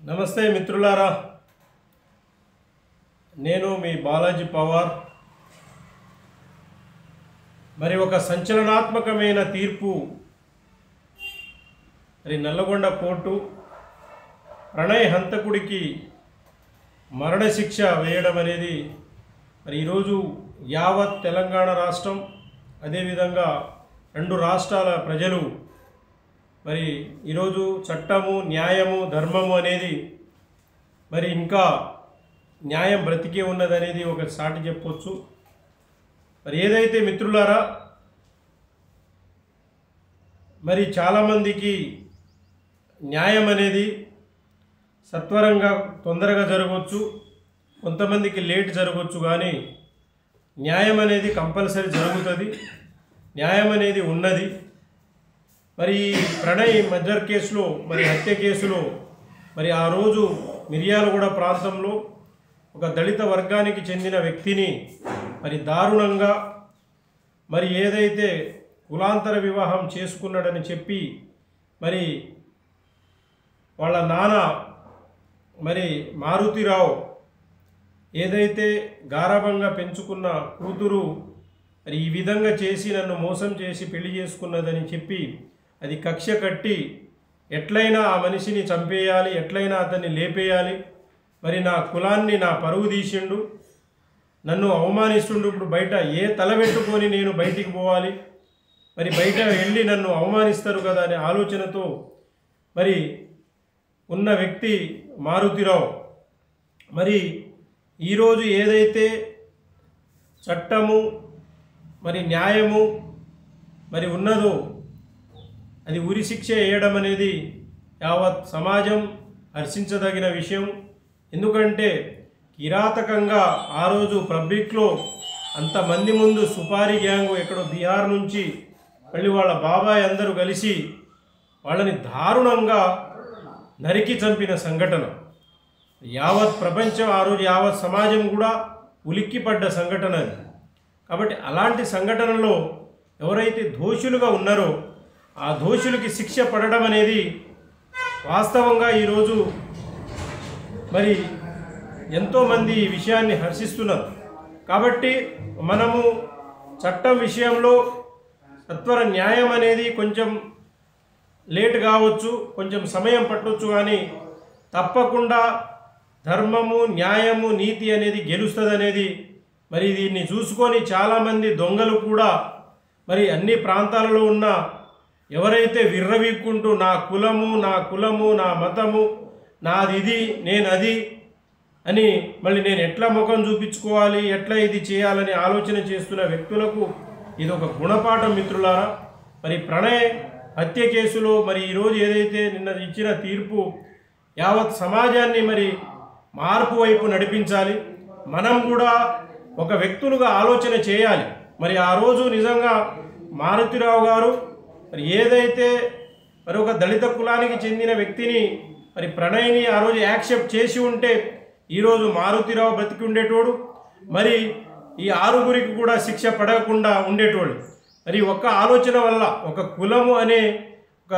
నమస్తే మిత్రులారా, నేను మీ బాలాజీ పవార్. మరి ఒక సంచలనాత్మకమైన తీర్పు నల్లగొండ కోర్టు ప్రణయ్ హంతకుడికి మరణశిక్ష వేయడం అనేది ఈరోజు యావత్ తెలంగాణ రాష్ట్రం, అదేవిధంగా రెండు రాష్ట్రాల ప్రజలు ఈరోజు చట్టము, న్యాయము, ధర్మము అనేది ఇంకా న్యాయం బ్రతికే ఉన్నదనేది ఒక సాటి చెప్పొచ్చు. ఏదైతే మిత్రులారా, చాలామందికి న్యాయం అనేది సత్వరంగా తొందరగా జరగవచ్చు, కొంతమందికి లేట్ జరగవచ్చు, కానీ న్యాయం అనేది కంపల్సరీ జరుగుతుంది, న్యాయం అనేది ఉన్నది. ప్రణయ్ మర్డర్ కేసులో హత్య కేసులో ఆ రోజు మిర్యాలగూడ ప్రాంతంలో ఒక దళిత వర్గానికి చెందిన వ్యక్తిని దారుణంగా ఏదైతే కులాంతర వివాహం చేసుకున్నాడని చెప్పి వాళ్ళ నాన్న మారుతిరావు ఏదైతే గారాబంగా పెంచుకున్న కూతురు ఈ విధంగా చేసి నన్ను మోసం చేసి పెళ్లి చేసుకున్నదని చెప్పి అది కక్ష కట్టి ఎట్లయినా ఆ మనిషిని చంపేయాలి, ఎట్లయినా అతన్ని లేపేయాలి, నా కులాన్ని, నా పరువు తీసిండు, నన్ను అవమానిస్తుండు, ఇప్పుడు బయట ఏ తల పెట్టుకొని నేను బయటికి పోవాలి, బయట వెళ్ళి నన్ను అవమానిస్తారు కదా అనే ఆలోచనతో ఉన్న వ్యక్తి మారుతిరావు. ఈరోజు ఏదైతే చట్టము న్యాయము ఉన్నదో అది ఉరిశిక్ష వేయడం అనేది యావత్ సమాజం హర్షించదగిన విషయం. ఎందుకంటే కిరాతకంగా ఆ రోజు పబ్లిక్లో అంతమంది ముందు సుపారీ గ్యాంగు ఎక్కడో బీహార్ నుంచి వాళ్ళ బాబాయ్ అందరూ కలిసి వాళ్ళని దారుణంగా నరికి చంపిన సంఘటన యావత్ ప్రపంచం, ఆ రోజు యావత్ సమాజం కూడా ఉలిక్కిపడ్డ సంఘటన అది. కాబట్టి అలాంటి సంఘటనలో ఎవరైతే దోషులుగా ఉన్నారో ఆ దోషులకి శిక్ష పడడం అనేది వాస్తవంగా ఈరోజు ఎంతోమంది ఈ విషయాన్ని హర్షిస్తున్నారు. కాబట్టి మనము చట్టం విషయంలో సత్వర న్యాయం అనేది కొంచెం లేట్ కావచ్చు, కొంచెం సమయం పట్టవచ్చు, కానీ తప్పకుండా ధర్మము, న్యాయము, నీతి అనేది గెలుస్తుంది అనేది దీన్ని చూసుకొని చాలామంది దొంగలు కూడా అన్ని ప్రాంతాలలో ఉన్న ఎవరైతే విర్రవీక్కుంటూ నా కులము, నా మతము, నాది ఇది, నేను అది అని నేను ఎట్లా ముఖం చూపించుకోవాలి, ఎట్లా ఇది చేయాలని ఆలోచన చేస్తున్న వ్యక్తులకు ఇది ఒక గుణపాఠం మిత్రులారా. ప్రణయ్ హత్య కేసులో ఈరోజు ఏదైతే నిన్న ఇచ్చిన తీర్పు యావత్ సమాజాన్ని మార్పు వైపు నడిపించాలి. మనం కూడా ఒక వ్యక్తులుగా ఆలోచన చేయాలి. ఆ రోజు నిజంగా మారుతిరావు గారు ఏదైతే ఒక దళిత కులానికి చెందిన వ్యక్తిని ప్రణయ్ని ఆ రోజు యాక్సెప్ట్ చేసి ఉంటే ఈరోజు మారుతిరావు బ్రతికి ఉండేటోడు, ఈ ఆరుగురికి కూడా శిక్ష పడకుండా ఉండేటోడు. ఒక్క ఆలోచన వల్ల, ఒక కులము అనే ఒక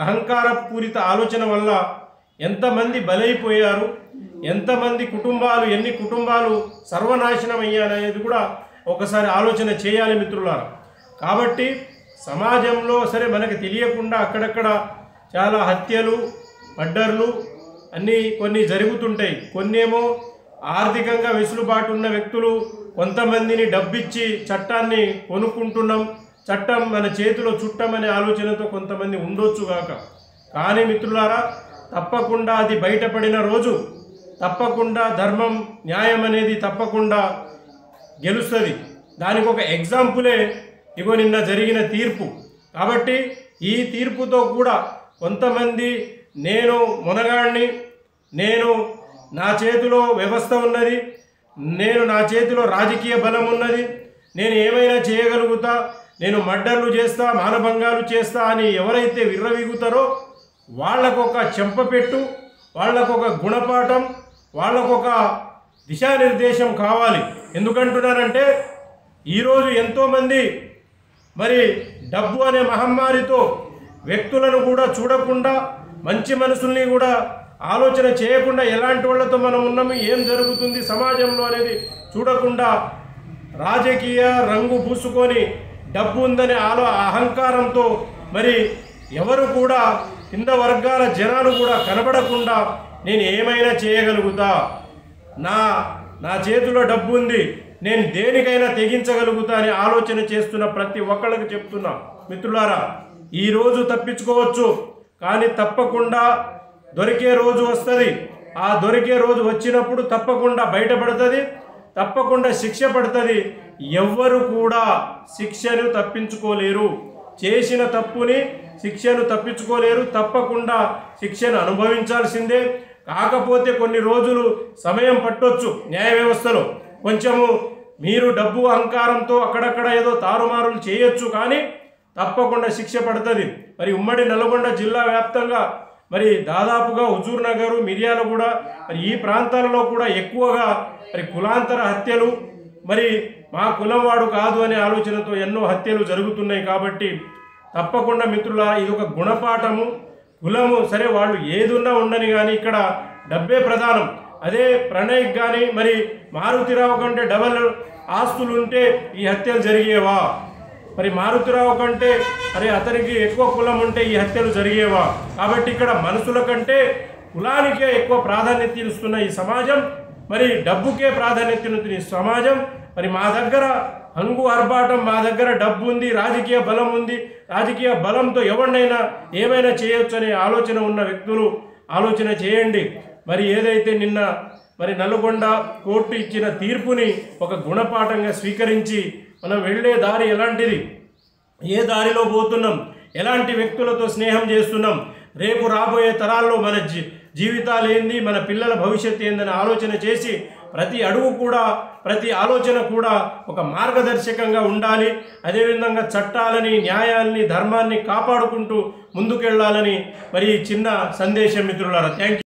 అహంకారపూరిత ఆలోచన వల్ల ఎంతమంది బలైపోయారు, ఎంతమంది కుటుంబాలు, ఎన్ని కుటుంబాలు సర్వనాశనం అయ్యాయనేది కూడా ఒకసారి ఆలోచన చేయాలి మిత్రులారా. కాబట్టి సమాజంలో మనకు తెలియకుండా అక్కడక్కడ చాలా హత్యలు, మర్డర్లు కొన్ని జరుగుతుంటాయి. కొన్నేమో ఆర్థికంగా వెసులుబాటు ఉన్న వ్యక్తులు కొంతమందిని డబ్బిచ్చి చట్టాన్ని కొనుక్కుంటున్నాం, చట్టం మన చేతిలో చుట్టమనే ఆలోచనతో కొంతమంది ఉండొచ్చు కాక. కానీ మిత్రులారా, తప్పకుండా అది బయటపడిన రోజు తప్పకుండా ధర్మం, న్యాయం అనేది తప్పకుండా గెలుస్తుంది. దానికి ఒక ఎగ్జాంపులే ఇగో నిన్న జరిగిన తీర్పు. కాబట్టి ఈ తీర్పుతో కూడా కొంతమంది నేను మొనగాడిని, నేను నా చేతిలో వ్యవస్థ ఉన్నది, నా చేతిలో రాజకీయ బలం ఉన్నది, నేను ఏమైనా చేయగలుగుతా, నేను మర్డర్లు చేస్తా, మానభంగాలు చేస్తా అని ఎవరైతే విర్రవీగుతారో వాళ్ళకొక చెంపపెట్టు, వాళ్ళకొక గుణపాఠం, వాళ్ళకొక దిశానిర్దేశం కావాలి. ఎందుకంటున్నారంటే ఈరోజు ఎంతోమంది డబ్బు అనే మహమ్మారితో వ్యక్తులను కూడా చూడకుండా మంచి మనసుల్ని కూడా ఆలోచన చేయకుండా ఎలాంటి వాళ్ళతో మనం ఉన్నాము, ఏం జరుగుతుంది సమాజంలో అనేది చూడకుండా రాజకీయ రంగు పూసుకొని డబ్బు ఉందనే అహంకారంతో మరి ఎవరు కూడా కింద వర్గాల జనాలు కూడా కనబడకుండా నేను ఏమైనా చేయగలుగుతా, నా చేతిలో డబ్బు ఉంది, నేను దేనికైనా తెగించగలుగుతా అని ఆలోచన చేస్తున్న ప్రతి ఒక్కళ్ళకి చెప్తున్నా మిత్రులారా, ఈరోజు తప్పించుకోవచ్చు కానీ తప్పకుండా దొరికే రోజు వస్తుంది. ఆ దొరికే రోజు వచ్చినప్పుడు తప్పకుండా బయటపడుతుంది, తప్పకుండా శిక్ష పడుతుంది. ఎవ్వరు కూడా శిక్షను తప్పించుకోలేరు, చేసిన తప్పుని శిక్షను తప్పించుకోలేరు, తప్పకుండా శిక్షను అనుభవించాల్సిందే. కాకపోతే కొన్ని రోజులు సమయం పట్టొచ్చు, న్యాయ వ్యవస్థలో కొంచెము మీరు డబ్బు అహంకారంతో అక్కడక్కడ ఏదో తారుమారులు చేయొచ్చు కానీ తప్పకుండా శిక్ష పడుతుంది. మరి ఉమ్మడి నల్గొండ జిల్లా వ్యాప్తంగా మరి దాదాపుగా హుజూర్ నగర్, మిర్యాలగూడ మరి ఈ ప్రాంతాలలో కూడా ఎక్కువగా మరి కులాంతర హత్యలు, మరి మా కులం వాడు కాదు అనే ఆలోచనతో ఎన్నో హత్యలు జరుగుతున్నాయి. కాబట్టి తప్పకుండా మిత్రులారా ఇది ఒక గుణపాఠము. కులము సరే వాళ్ళు ఏదున్నా ఉండని కానీ ఇక్కడ డబ్బే ప్రధానం. అదే ప్రణయ్కి కానీ మరి మారుతిరావు కంటే డబల్ ఆస్తులు ఉంటే ఈ హత్యలు జరిగేవా? మరి మారుతిరావు కంటే అరే అతనికి ఎక్కువ కులం ఉంటే ఈ హత్యలు జరిగేవా? కాబట్టి ఇక్కడ మనుషుల కంటే కులానికే ఎక్కువ ప్రాధాన్యత ఇస్తున్న ఈ సమాజం, మరి డబ్బుకే ప్రాధాన్యత ఈ సమాజం. మరి మా దగ్గర హంగు ఆర్భాటం, మా దగ్గర డబ్బు ఉంది, రాజకీయ బలం ఉంది, రాజకీయ బలంతో ఎవరినైనా ఏమైనా చేయొచ్చు అనే ఆలోచన ఉన్న వ్యక్తులు ఆలోచన చేయండి. మరి ఏదైతే నిన్న మరి నల్గొండ కోర్టు ఇచ్చిన తీర్పుని ఒక గుణపాఠంగా స్వీకరించి మనం వెళ్ళే దారి ఎలాంటిది, ఏ దారిలో పోతున్నాం, ఎలాంటి వ్యక్తులతో స్నేహం చేస్తున్నాం, రేపు రాబోయే తరాల్లో మన జీవితాలు ఏంది, మన పిల్లల భవిష్యత్తు ఏందని ఆలోచన చేసి ప్రతి అడుగు కూడా ప్రతి ఆలోచన కూడా ఒక మార్గదర్శకంగా ఉండాలి. అదేవిధంగా చట్టాలని, న్యాయాన్ని, ధర్మాన్ని కాపాడుకుంటూ ముందుకెళ్లాలని మరి చిన్న సందేశం మిత్రులారా. Thank you.